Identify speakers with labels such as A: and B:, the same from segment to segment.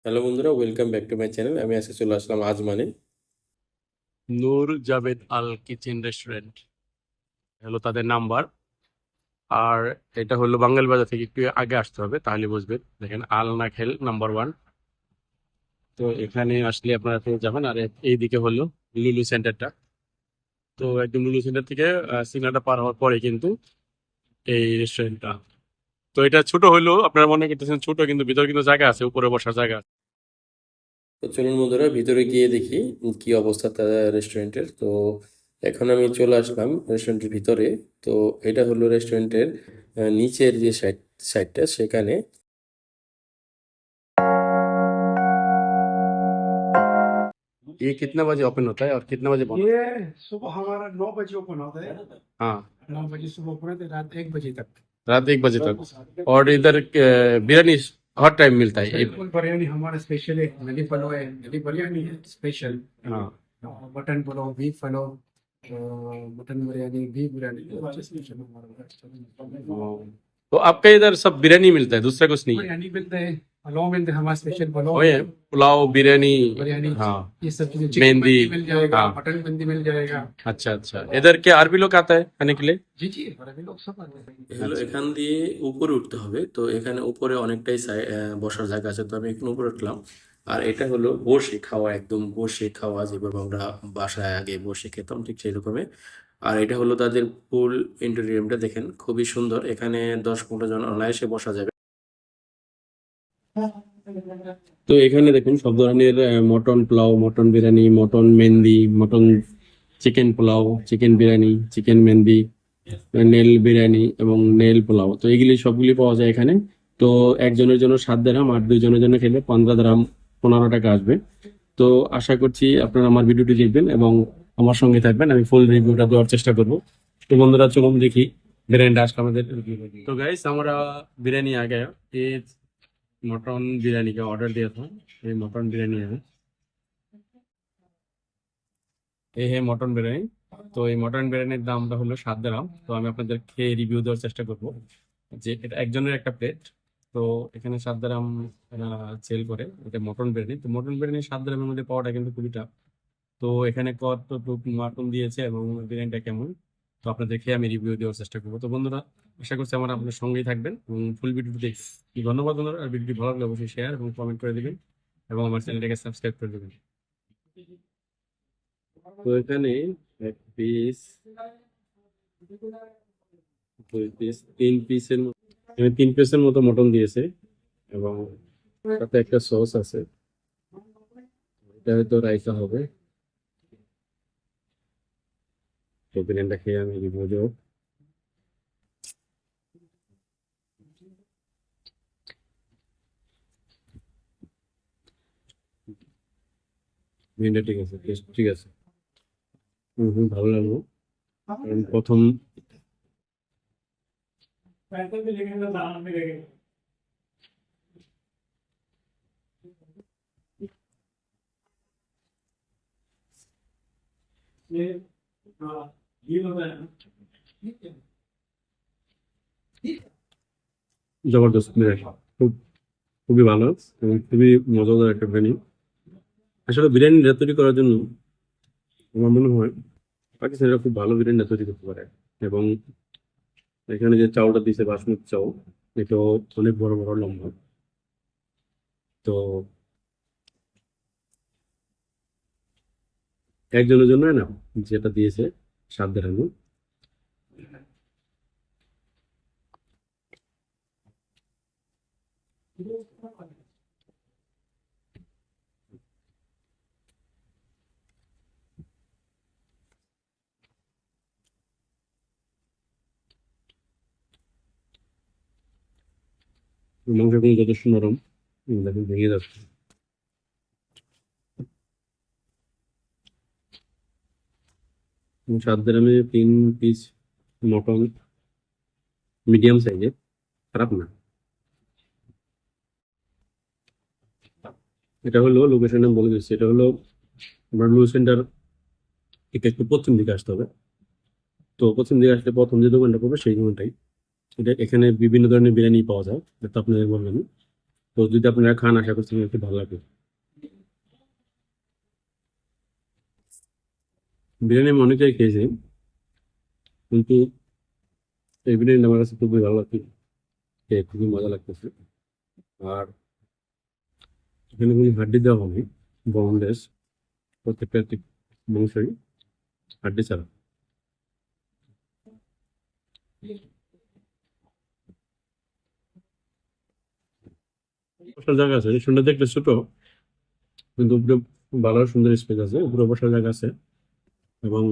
A: Hello বন্ধুরা, welcome back to my channel. আমি আজকে চলে আসলাম আজমানে।
B: নূর জাভেদ আল কিচেন রেস্টুরেন্ট হলো তাদের নাম্বার। আর এটা হলো বাঙাল বাজার থেকে একটু আগে আসতে হবে, তাহলে বুঝবেন। দেখেন, আল নাখেল নাম্বার 1। তো এখানে আসলে আপনারা পেয়ে যাবেন। আর এইদিকে হলো লুলু সেন্টারটা। তো একদম লুলু সেন্টার থেকে সিগন্যালটা পার হওয়ার পরে কিন্তু এই রেস্টুরেন্টটা। তো এটা ছোট হইলেও আপনারা মনে করতেছেন ছোট, কিন্তু ভিতরে কিন্তু জায়গা আছে, উপরে বসার জায়গা আছে।
A: তো চলুন বন্ধুরা, ভিতরে গিয়ে দেখি কি অবস্থা তাদের রেস্টুরেন্টের। তো এখন আমি চলে আসলাম রেস্টুরেন্টের ভিতরে। তো এটা হলো রেস্টুরেন্টের নিচের যে সাইডটা, সেখানে।
B: ये कितना बजे ओपन होता है और कितना बजे बंद?
C: ये सुबह हमारा 9 बजे ओपन होता है।
B: हाँ,
C: 9 बजे सुबह ओपन होता है, रात 1 बजे तक।
B: रात 1 बजे तक। और इधर बिरयानी हर टाइम मिलता है
C: बिल्कुल, बिरयानी हमारा स्पेशल है। नदी पलो है, नदी बिरयानी है स्पेशल।
B: हाँ।
C: Mutton pulao, beef pulao, mutton biryani, beef biryani special हमारा।
B: तो आपके इधर सब बिरयानी मिलता है, दूसरा कुछ नहीं है?
C: बिरयानी मिलता है, पुलाव मिलता है, हमारा स्पेशल पुलाव
B: वही है, पुलाव, बिरयानी।
C: बिरयानी।
B: हाँ।
C: ये सब चीजें, चिकन
B: मेहंदी।
C: मंदी मिल जाएगा,
B: हाँ।
C: मटन मंदी मिल जाएगा।
B: अच्छा अच्छा, इधर के आरबी लोग आता है खाने के लिए?
C: जी जी, अरबी लोग सब आते हैं।
A: হলো এখান দিয়ে উপরে উঠতে হবে। তো এখানে উপরে অনেকটাই বসার জায়গা আছে। তো আমি এখন উপরে উঠলাম। আর এটা হলো বসে খাওয়া, একদম বসে খাওয়া, যেভাবে আমরা বাসায় আগে বসে খেতাম, ঠিক সেই রকমই। আর এটা হলো তাদের পুল ইন্টেরিয়মটা, দেখেন খুবই সুন্দর। এখানে 10-15 জন অনায়াসে বসা যাবে। তো এখানে দেখুন সব ধরনের mutton pulao, mutton biryani, mutton mehendi, mutton chicken pulao, chicken biryani, chicken mehendi, নেল বিরিয়ানি এবং নেল পোলাও। তো এগুলি সবগুলি পাওয়া যায় এখানে। তো একজনের জন্য 7 দিরহাম, আর 2 জনের জন্য খেলে 15 দিরহাম, 15 টাকা আসবে। তো আশা করছি আপনারা আমার ভিডিওটি দেখবেন এবং আমার সঙ্গে থাকবেন। আমি ফুল রিভিউটা দেওয়ার চেষ্টা করব। তো বন্ধুরা, চলুন দেখি বিরিয়ানিটা আসলে আমাদের। तो गाइस, हमारा बिरयानी आ गया। ये मटन बिरयानी का ऑर्डर दिया था। ये मटन बिरयानी है, এই হে মটন বিরিয়ানি। তো এই মটন বিরিয়ানির দামটা হলো 7 দিরহাম। তো আমি আপনাদের খেয়ে রিভিউ দেওয়ার চেষ্টা করব যে এটা একজনের একটা প্লেট। তো এখানে 7 দিরহাম সেল করে। এটা মটন বিরিয়ানি। তো মটন বিরিয়ানি 7 দিরহামের মধ্যে পাওয়াটা কিন্তু খুবই টাফ। তো এখানে কতটুকু মটন দিয়েছে এবং বিরিয়ানিটা কেমন, তো আপনাদের খেয়ে আমি রিভিউ দেওয়ার চেষ্টা করবো। তো বন্ধুরা, আশা করছি আমার আপনার সঙ্গেই থাকবেন এবং ফুল ভিডিওটি দেখবেন। ধন্যবাদ বন্ধুরা। আর ভিডিওটি ভালো লাগলে অবশ্যই শেয়ার এবং কমেন্ট করে দিবেন এবং আমার চ্যানেলটাকে সাবস্ক্রাইব করে দেবেন। তো এখানে এক পিস, 2 পিস, 3 পিসের মতো, 3 পিসের মতো মটন দিয়েছে এবং সাথে একটা সস আছে। এটা হয়তো রাইসা হবে। তো বিরিয়ানিটা খেয়ে আমি রিভিউ দেবো। বিরিয়ানিটা ঠিক আছে, টেস্ট ঠিক আছে। ভালো লাগলো। কারণ প্রথম
C: पैसे भी लेंगे तो दाम भी लेंगे। ये हाँ, ये बताया ना।
B: জবরদস্ত বিরিয়ানি, খুব খুবই ভালো এবং খুবই মজাদার একটা বিরিয়ানি। আসলে বিরিয়ানি তৈরি করার জন্য আমার মনে হয় পাকিস্তানিরা খুব ভালো বিরিয়ানি তৈরি করতে পারে। এবং এখানে যে চাউলটা দিয়েছে বাসমতি চাউল, এটাও অনেক বড় বড় লম্বা। তো একজনের জন্য না, যেটা দিয়েছে 7 দিরহাম। মাংস এখন যথেষ্ট নরম, দেখুন ভেঙে যাচ্ছে। 7 দিরহামে 3 পিস মটন, মিডিয়াম সাইজের, খারাপ না। এটা হলো লোকেশন আমি বলে দিচ্ছি। এটা হলো আমার লুলু সেন্টার থেকে একটু পশ্চিম দিকে আসতে হবে। তো পশ্চিম দিকে আসলে প্রথম যে দোকানটা পড়বে সেই দোকানটাই। এটা এখানে বিভিন্ন ধরনের বিরিয়ানি পাওয়া যায়, এটা তো আপনাদের বললাম।
A: তো যদি আপনারা খান আশা করছি একটু ভালো লাগবে। বিরিয়ানি আমি অনেক জায়গায় খেয়েছি, কিন্তু এই বিরিয়ানি আমার কাছে খুবই ভালো লাগছে, খেয়ে খুবই মজা লাগতেছে। আর এখানে কোনো হাড্ডি দেওয়া হয়নি, বোনলেস, প্রত্যেকটা মাংসই হাড্ডি ছাড়া। বসার জায়গা আছে, রেস্টুরেন্টটা দেখতে ছোট, কিন্তু উপরে ভালো সুন্দর স্পেস আছে, উপরে বসার জায়গা আছে এবং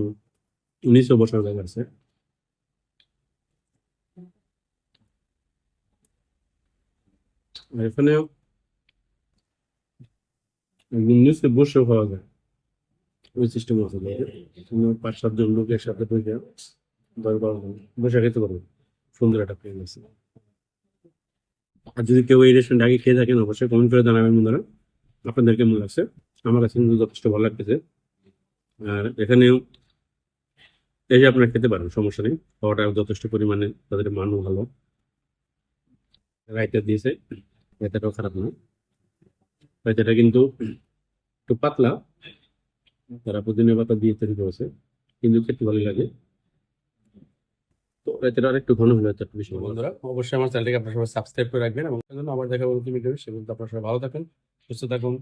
A: নিচেও বসার জায়গা আছে। আর এখানে একদম নিচে বসেও খাওয়া যায়, ওই সিস্টেম আছে। তুমি 5-7 জন লোক একসাথে বসে 10-12 জন বসে খেতে পারবে, সুন্দর একটা প্লেন আছে। আর যদি কেউ এই রেস্টুরেন্ট আগে খেয়ে থাকেন অবশ্যই কমেন্ট করে জানাবেন বন্ধুরা আপনাদের কেমন লাগছে। আমার কাছে কিন্তু যথেষ্ট ভালো লাগতেছে। আর এখানে এই যে আপনারা খেতে পারেন, সমস্যা নেই, খাওয়াটা যথেষ্ট পরিমাণে, তাদের মানও ভালো। রায়তা দিয়েছে, রায়তাটাও খারাপ না, রায়তাটা কিন্তু একটু পাতলা, তারা পুদিনা পাতা দিয়ে তৈরি করেছে, কিন্তু খেতে ভালো লাগে। তো রায়তাটা আর একটু ঘন হলে হয়তো একটু বেশি ভালো। বন্ধুরা অবশ্যই আমার চ্যানেলটাকে আপনারা সবাই সাবস্ক্রাইব করে রাখবেন এবং আবার দেখা বলতে ভিডিও, সেগুলো আপনারা সবাই ভালো থাকুন, সুস্থ থাকুন।